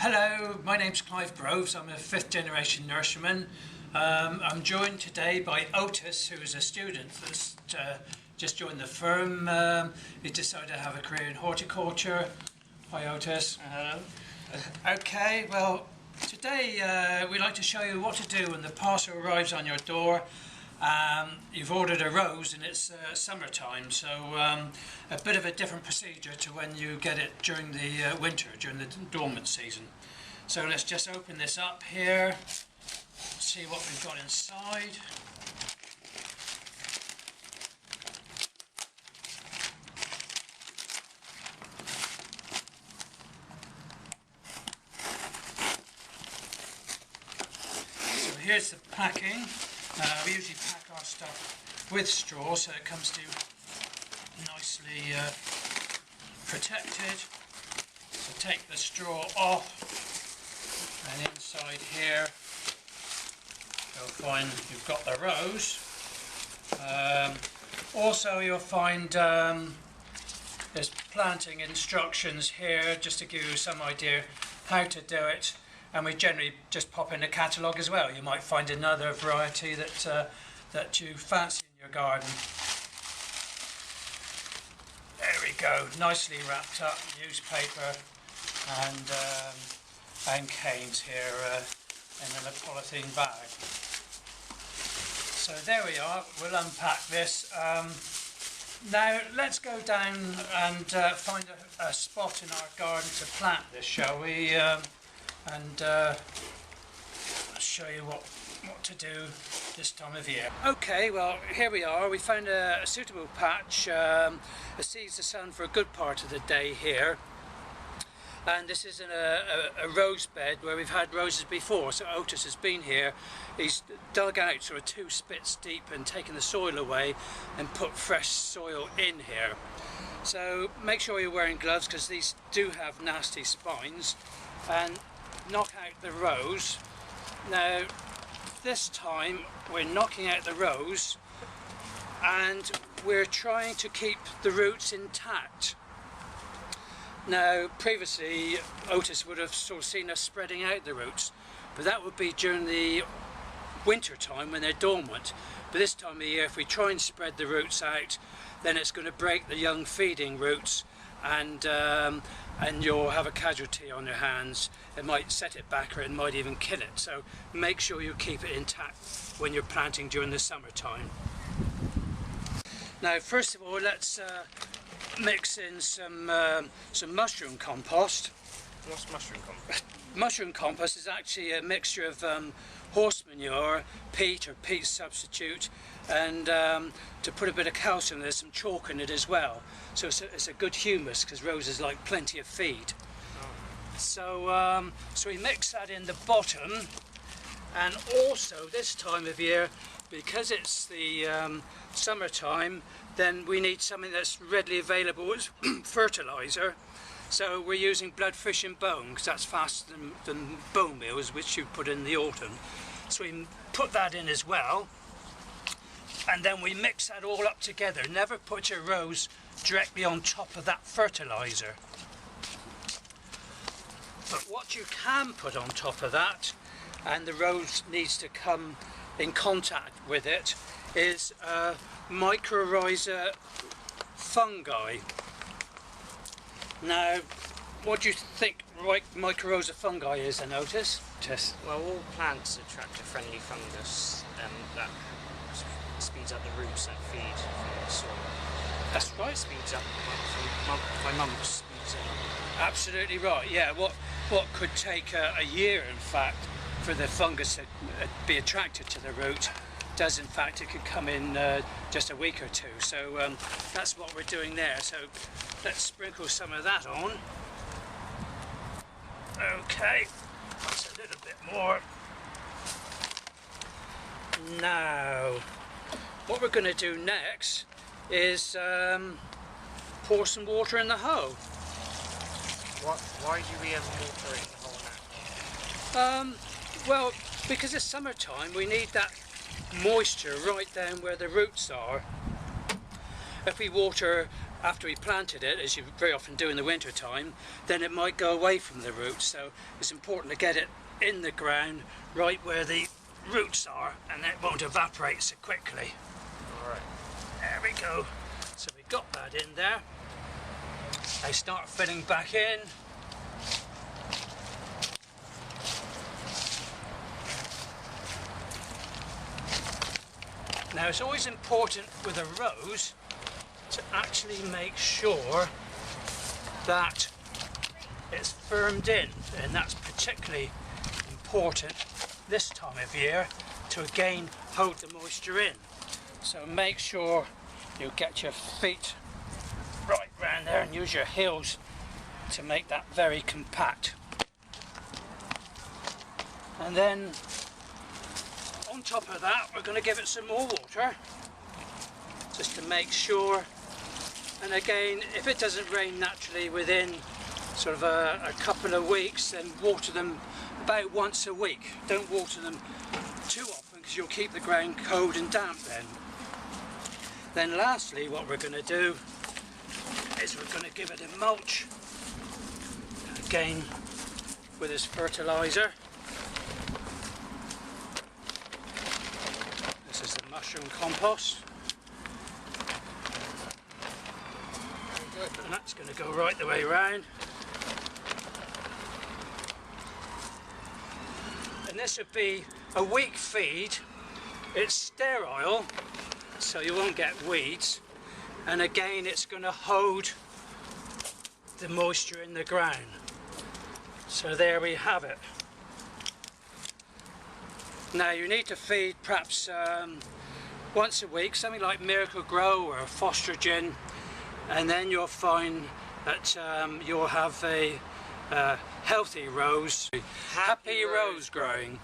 Hello, my name's Clive Groves. I'm a fifth generation nurseryman. I'm joined today by Otis, who is a student that's just joined the firm. He's decided to have a career in horticulture. Hi Otis. Hello. Okay, well today we'd like to show you what to do when the parcel arrives on your door. You've ordered a rose and it's summertime, so a bit of a different procedure to when you get it during the winter, during the dormant season. So let's just open this up here, see what we've got inside. So here's the packing. We usually pack our stuff with straw so it comes to nicely protected. So take the straw off, and inside here you'll find you've got the rose. Also you'll find there's planting instructions here just to give you some idea how to do it. And we generally just pop in a catalogue as well. You might find another variety that you fancy in your garden. There we go, nicely wrapped up, newspaper and canes here in a polythene bag. So there we are, we'll unpack this. Now let's go down and find a spot in our garden to plant this, shall we? And I'll show you what to do this time of year. Okay, well here we are. We found a suitable patch that sees the sun for a good part of the day here. And this is in a rose bed where we've had roses before. So Otis has been here. He's dug out sort of 2 spits deep and taken the soil away and put fresh soil in here. So make sure you're wearing gloves because these do have nasty spines. And knock out the rose. Now this time we're knocking out the rose and we're trying to keep the roots intact. Now previously Otis would have sort of seen us spreading out the roots, but that would be during the winter time when they're dormant. But this time of year, if we try and spread the roots out, then it's going to break the young feeding roots, and you'll have a casualty on your hands. It might set it back or it might even kill it. So make sure you keep it intact when you're planting during the summertime. Now first of all, let's mix in some mushroom compost. What's mushroom compost? Mushroom compost is actually a mixture of horse manure, peat or peat substitute, and to put a bit of calcium, there's some chalk in it as well. So it's a good humus because roses like plenty of feed. So we mix that in the bottom, and also this time of year, because it's the summertime, then we need something that's readily available as fertiliser. So we're using blood, fish and bone because that's faster than bone meals, which you put in the autumn. So we put that in as well, and then we mix that all up together. Never put your rose directly on top of that fertiliser. But what you can put on top of that, and the rose needs to come in contact with it, is mycorrhiza fungi. Now, what do you think mycorrhiza fungi is, I notice? Well, all plants attract a friendly fungus that speeds up the roots that feed from the soil. That's right. Speeds up by months. Speeds up. Absolutely right. Yeah. What could take a year, in fact, for the fungus to be attracted to the root, does in fact, it could come in just a week or two. So that's what we're doing there. So let's sprinkle some of that on. Okay, that's a little bit more. Now, what we're going to do next is pour some water in the hoe. Why do we have water in the hole now? Well, because it's summertime, we need that moisture right down where the roots are. If we water after we planted it, as you very often do in the winter time, then it might go away from the roots. So it's important to get it in the ground right where the roots are, and it won't evaporate so quickly. Alright. There we go. So we got that in there. They start filling back in. Now it's always important with a rose to actually make sure that it's firmed in, and that's particularly important this time of year to again hold the moisture in. So make sure you get your feet right round there and use your heels to make that very compact. And then on top of that, we're going to give it some more water just to make sure. And again, if it doesn't rain naturally within sort of a couple of weeks, then water them about once a week. Don't water them too often because you'll keep the ground cold and damp then. Then lastly, what we're going to do is we're going to give it a mulch, again with this fertiliser. This is the mushroom compost. And that's going to go right the way round. And this would be a weak feed. It's sterile, so you won't get weeds. And again, it's going to hold the moisture in the ground. So there we have it. Now you need to feed perhaps once a week, something like Miracle Grow or Fostrogen, and then you'll find that you'll have a healthy rose. Happy rose growing.